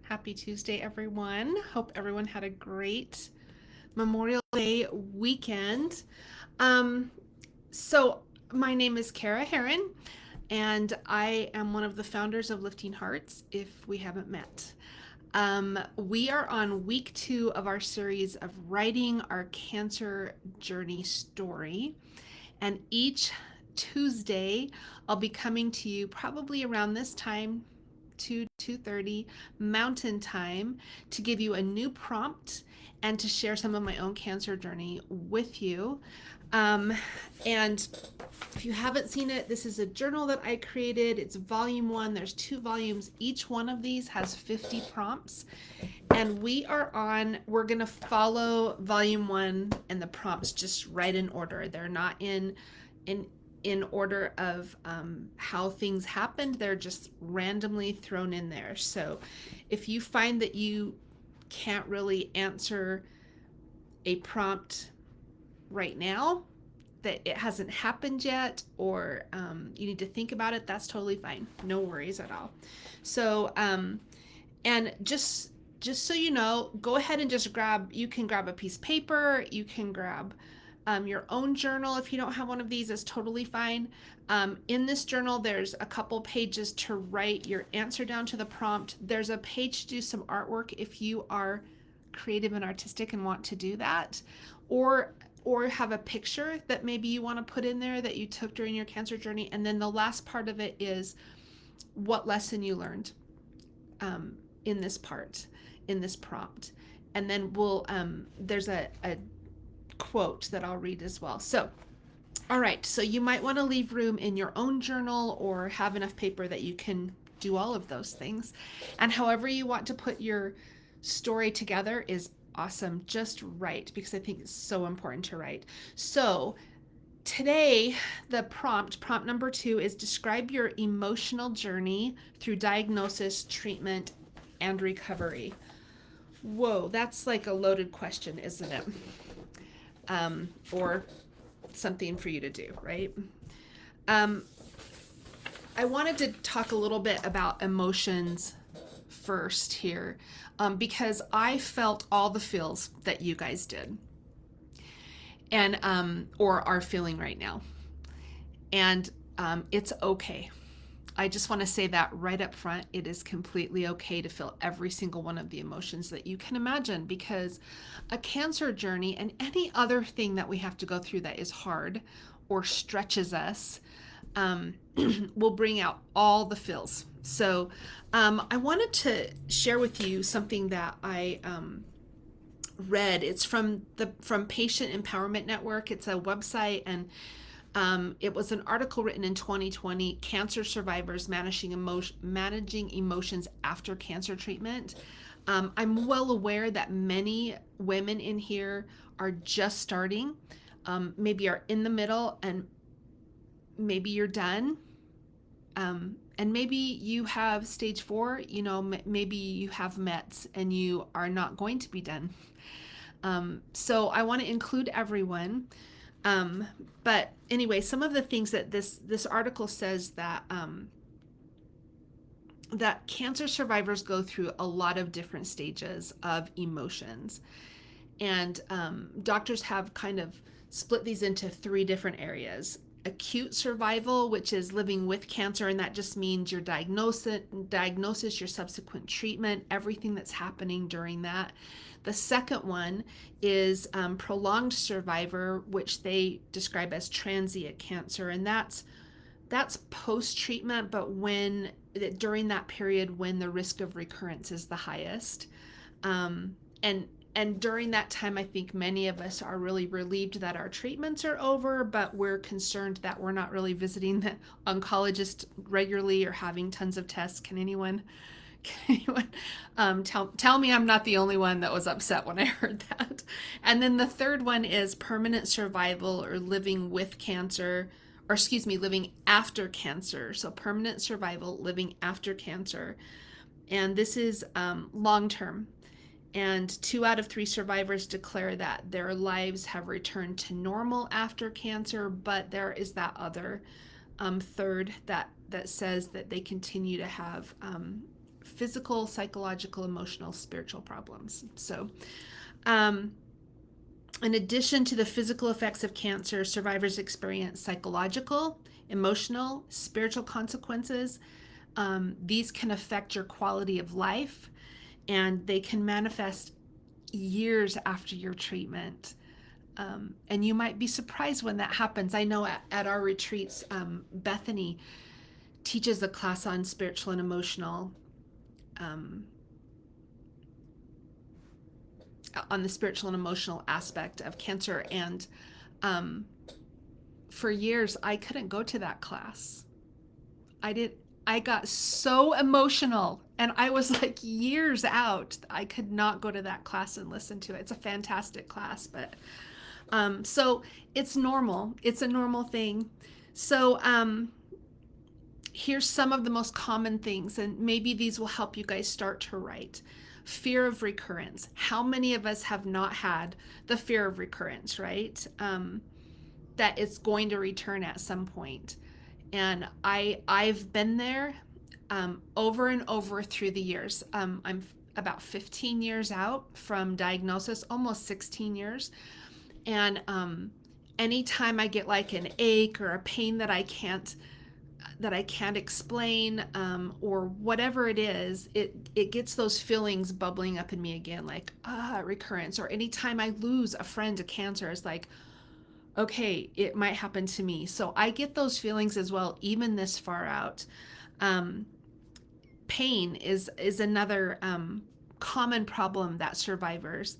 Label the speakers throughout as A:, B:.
A: Happy Tuesday, everyone. Hope everyone had a great Memorial Day weekend. Um, so, my name is Kara Heron, and I am one of the founders of Lifting Hearts, if we haven't met. We are on week 2 of our series of writing our cancer journey story. And each Tuesday, I'll be coming to you probably around this time, 2:30 Mountain Time, to give you a new prompt and to share some of my own cancer journey with you. Um, and if you haven't seen it, this is a journal that I created. It's volume 1. There's 2 volumes. Each one of these has 50 prompts. And we're going to follow volume 1 and the prompts just right in order. They're not in in order of how things happened. They're just randomly thrown in there. So if you find that you can't really answer a prompt right now, that it hasn't happened yet, or you need to think about it, that's totally fine. No worries at all. So, and just so you know, go ahead and you can grab a piece of paper, you can grab your own journal. If you don't have one of these, it's totally fine. In this journal, there's a couple pages to write your answer down to the prompt. There's a page to do some artwork if you are creative and artistic and want to do that, or have a picture that maybe you want to put in there that you took during your cancer journey. And then the last part of it is what lesson you learned in this prompt. And then there's a quote that I'll read as well. So, all right, so you might want to leave room in your own journal or have enough paper that you can do all of those things. And however you want to put your story together is awesome. Just write, because I think it's so important to write. So today, the prompt number 2 is describe your emotional journey through diagnosis, treatment, and recovery. Whoa, that's like a loaded question, isn't it? Or something for you to do, right? I wanted to talk a little bit about emotions first here, because I felt all the feels that you guys did, and or are feeling right now, and it's okay. I just want to say that right up front. It is completely okay to feel every single one of the emotions that you can imagine, because a cancer journey and any other thing that we have to go through that is hard or stretches us will bring out all the feels. So I wanted to share with you something that I read. It's from Patient Empowerment Network. It's a website, and it was an article written in 2020, Cancer Survivors Managing Emotions After Cancer Treatment. I'm well aware that many women in here are just starting, maybe are in the middle, and maybe you're done. And maybe you have stage 4, maybe you have METs and you are not going to be done. So I want to include everyone. But anyway, some of the things that this article says that that cancer survivors go through a lot of different stages of emotions, and doctors have kind of split these into 3 different areas. Acute survival, which is living with cancer, and that just means your diagnosis, your subsequent treatment, everything that's happening during that. The second one is prolonged survivor, which they describe as transient cancer, and that's post-treatment, but during that period when the risk of recurrence is the highest. And during that time, I think many of us are really relieved that our treatments are over, but we're concerned that we're not really visiting the oncologist regularly or having tons of tests. Can anyone tell me I'm not the only one that was upset when I heard that? And then the third one is permanent survival, or living with cancer, or living after cancer. So permanent survival, living after cancer. And this is long-term. And 2 out of 3 survivors declare that their lives have returned to normal after cancer, but there is that other third that says that they continue to have physical, psychological, emotional, spiritual problems. So, um, in addition to the physical effects of cancer, survivors experience psychological, emotional, spiritual consequences. These can affect your quality of life, and they can manifest years after your treatment. And you might be surprised when that happens. I know at our retreats, Bethany teaches a class on spiritual and emotional, um, on the spiritual and emotional aspect of cancer. And um, for years, I couldn't go to that class. I got so emotional, and I was like years out. I could not go to that class and listen to it. It's a fantastic class, but so it's normal. It's a normal thing. So here's some of the most common things, and maybe these will help you guys start to write. Fear of recurrence. How many of us have not had the fear of recurrence, right? That it's going to return at some point. And I've been there over and over through the years. I'm about 15 years out from diagnosis, almost 16 years. And anytime I get like an ache or a pain that I can't explain, or whatever it is, it gets those feelings bubbling up in me again, like recurrence. Or anytime I lose a friend to cancer, it's like, okay, it might happen to me. So I get those feelings as well, even this far out. Pain is another common problem that survivors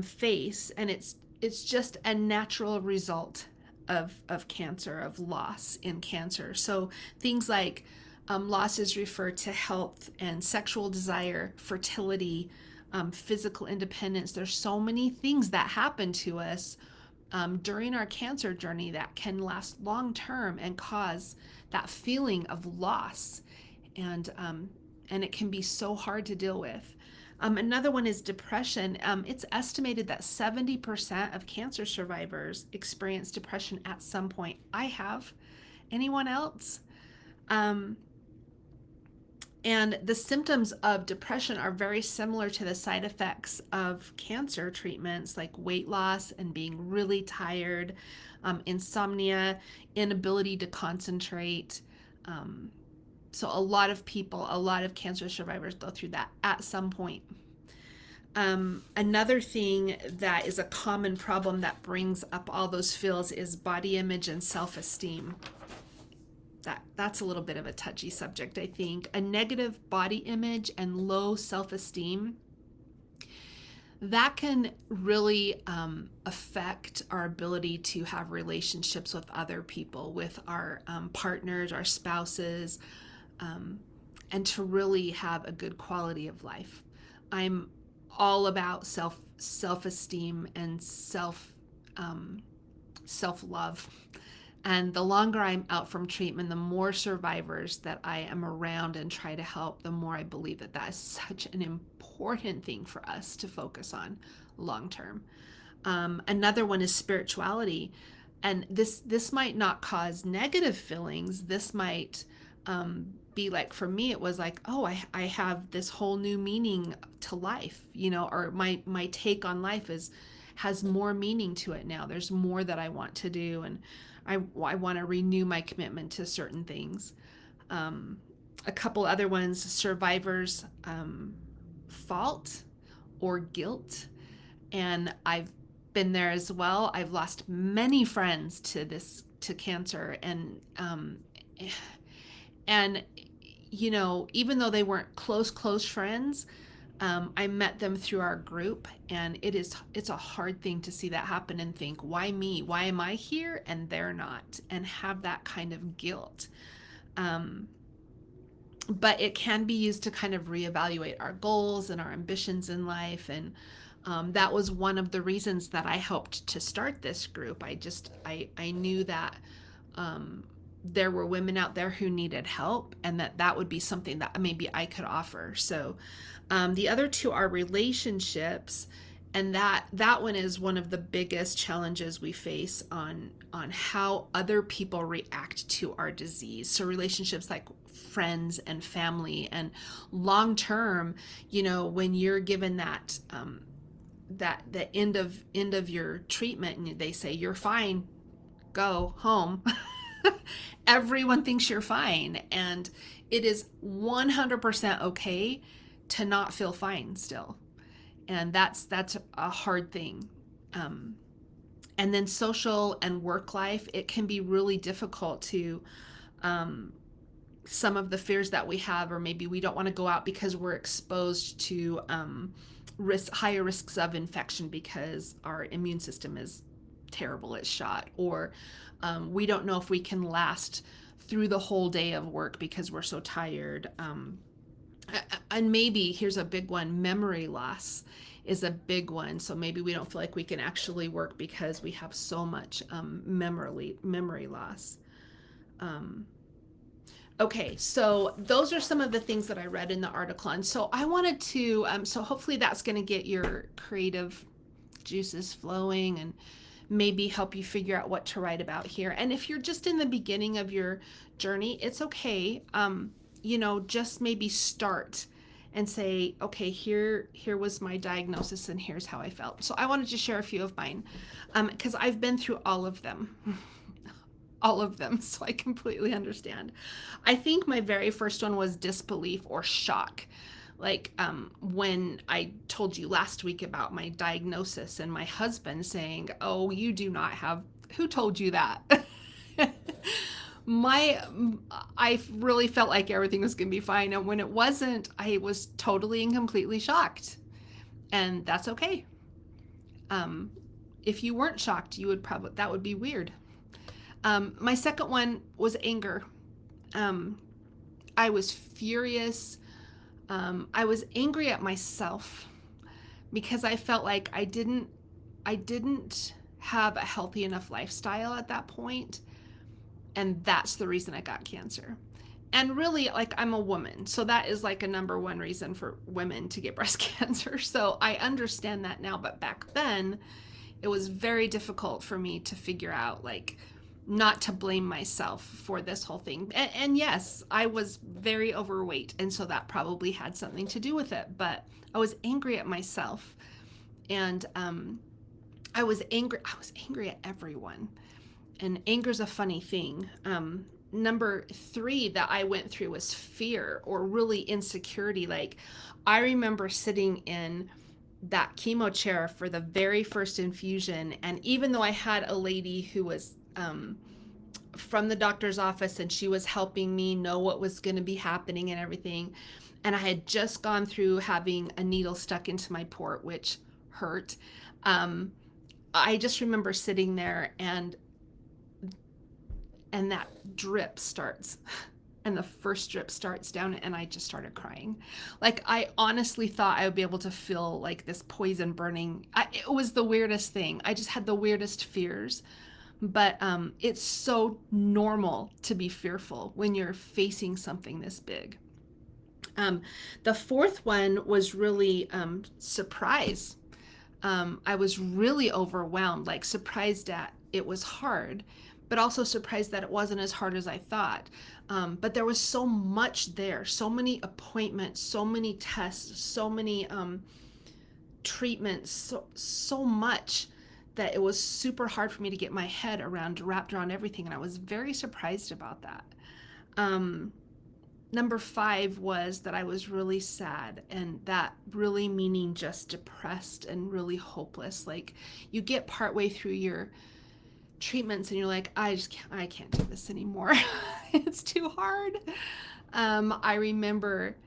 A: face, and it's just a natural result of cancer, of loss in cancer. So things like losses refer to health and sexual desire, fertility, physical independence. There's so many things that happen to us during our cancer journey that can last long term and cause that feeling of loss, and it can be so hard to deal with. Another one is depression. It's estimated that 70% of cancer survivors experience depression at some point. I have. Anyone else? And the symptoms of depression are very similar to the side effects of cancer treatments, like weight loss and being really tired, insomnia, inability to concentrate. So a lot of cancer survivors go through that at some point. Another thing that is a common problem that brings up all those feels is body image and self-esteem. That's a little bit of a touchy subject, I think. A negative body image and low self-esteem, that can really affect our ability to have relationships with other people, with our partners, our spouses, and to really have a good quality of life. I'm all about self-esteem and self-love. And the longer I'm out from treatment, the more survivors that I am around and try to help, the more I believe that that is such an important thing for us to focus on long term. Another one is spirituality. And this might not cause negative feelings. This might be like, for me, it was like, oh, I have this whole new meaning to life, or my take on life has more meaning to it now. There's more that I want to do, and I want to renew my commitment to certain things. A couple other ones, survivors' fault or guilt. And I've been there as well. I've lost many friends to cancer. And even though they weren't close friends, I met them through our group, and it's a hard thing to see that happen and think, why me? Why am I here and they're not? And have that kind of guilt. But it can be used to kind of reevaluate our goals and our ambitions in life. And that was one of the reasons that I helped to start this group. I knew that there were women out there who needed help, and that would be something that maybe I could offer. So the other two are relationships. And that one is one of the biggest challenges we face on how other people react to our disease. So relationships like friends and family, and long term, when you're given that the end of your treatment and they say you're fine, go home. Everyone thinks you're fine, and it is 100% okay to not feel fine still, and that's a hard thing. And then social and work life, it can be really difficult to, some of the fears that we have, or maybe we don't want to go out because we're exposed to higher risks of infection because our immune system is terrible at shot, or we don't know if we can last through the whole day of work because we're so tired. And maybe here's a big one: memory loss is a big one. So maybe we don't feel like we can actually work because we have so much memory loss. Okay, so those are some of the things that I read in the article. And so I wanted to, so hopefully that's going to get your creative juices flowing and maybe help you figure out what to write about here. And if you're just in the beginning of your journey, it's okay. Just maybe start and say, okay, here was my diagnosis and here's how I felt. So I wanted to share a few of mine, because I've been through all of them. All of them, so I completely understand. I think my very first one was disbelief or shock. Like, when I told you last week about my diagnosis and my husband saying, "Oh, you do not have," who told you that? I really felt like everything was going to be fine, and when it wasn't, I was totally and completely shocked, and that's okay. If you weren't shocked, you would probably, that would be weird. My second one was anger. I was furious. I was angry at myself because I felt like I didn't have a healthy enough lifestyle at that point, and that's the reason I got cancer. And really, like, I'm a woman, so that is like a number one reason for women to get breast cancer. So I understand that now, but back then, it was very difficult for me to figure out, like, not to blame myself for this whole thing. And yes, I was very overweight, and so that probably had something to do with it. But I was angry at myself, and I was angry at everyone. And anger's a funny thing. Number 3 that I went through was fear, or really insecurity. Like, I remember sitting in that chemo chair for the very first infusion, and even though I had a lady who was from the doctor's office, and she was helping me know what was going to be happening and everything, and I had just gone through having a needle stuck into my port, which hurt. I just remember sitting there, and that drip starts, and the first drip starts down, and I just started crying. Like, I honestly thought I would be able to feel like this poison burning. It was the weirdest thing. I just had the weirdest fears. But it's so normal to be fearful when you're facing something this big. The fourth one was really surprise. I was really overwhelmed, like surprised that it was hard, but also surprised that it wasn't as hard as I thought. But there was so much there, so many appointments, so many tests, so many treatments, so much, that it was super hard for me to get my head wrapped around everything. And I was very surprised about that. Number 5 was that I was really sad, and that really meaning just depressed and really hopeless. Like, you get partway through your treatments and you're like, I can't do this anymore. It's too hard. I remember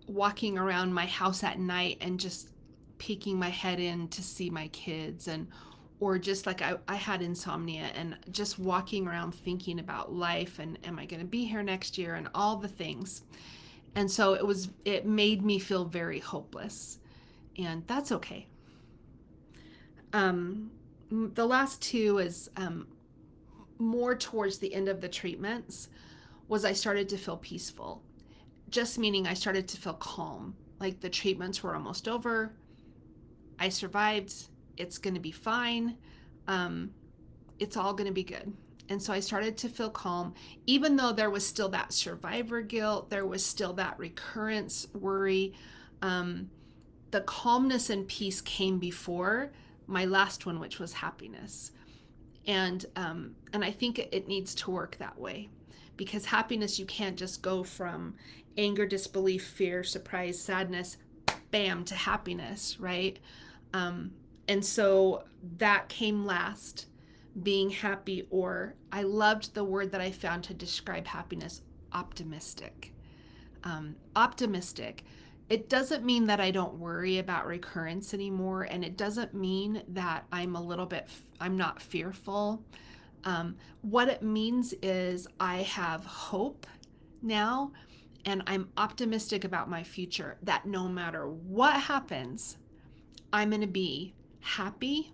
A: walking around my house at night and just peeking my head in to see my kids, or just like I had insomnia, and just walking around thinking about life and am I going to be here next year and all the things. And so it made me feel very hopeless, and that's okay. The last 2 is more towards the end of the treatments, was I started to feel peaceful, just meaning I started to feel calm. Like, the treatments were almost over. I survived. It's going to be fine. Um, it's all going to be good. And so I started to feel calm, even though there was still that survivor guilt, there was still that recurrence worry. Um, the calmness and peace came before my last one, which was happiness. And I think it needs to work that way, because happiness, you can't just go from anger, disbelief, fear, surprise, sadness, bam, to happiness, right? Um, and so that came last, being happy, or I loved the word that I found to describe happiness, optimistic. Optimistic. It doesn't mean that I don't worry about recurrence anymore, and it doesn't mean that I'm not fearful. What it means is I have hope now, and I'm optimistic about my future, that no matter what happens, I'm going to be happy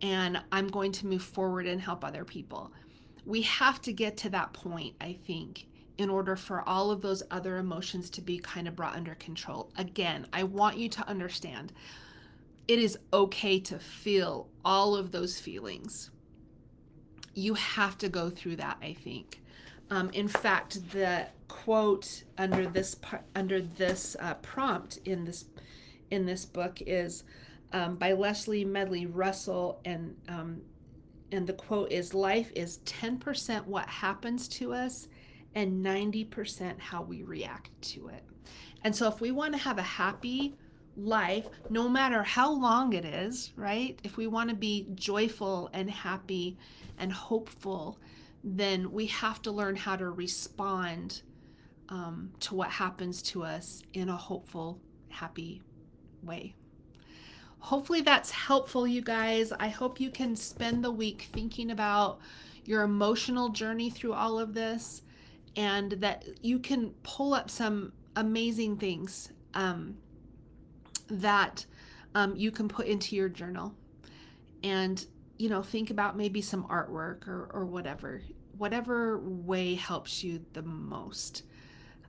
A: and I'm going to move forward and help other people. We have to get to that point, I think, in order for all of those other emotions to be kind of brought under control. Again, I want you to understand it is okay to feel all of those feelings. You have to go through that, I think. In fact, the quote under this prompt in this book is by Leslie Medley Russell, and the quote is, "Life is 10% what happens to us, and 90% how we react to it." And so, if we want to have a happy life, no matter how long it is, right? If we want to be joyful and happy and hopeful, then we have to learn how to respond to what happens to us in a hopeful, happy way. Hopefully that's helpful, you guys. I hope you can spend the week thinking about your emotional journey through all of this, and that you can pull up some amazing things that you can put into your journal. And, think about maybe some artwork or whatever way helps you the most.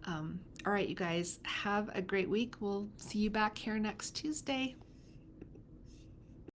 A: All right, you guys, have a great week. We'll see you back here next Tuesday.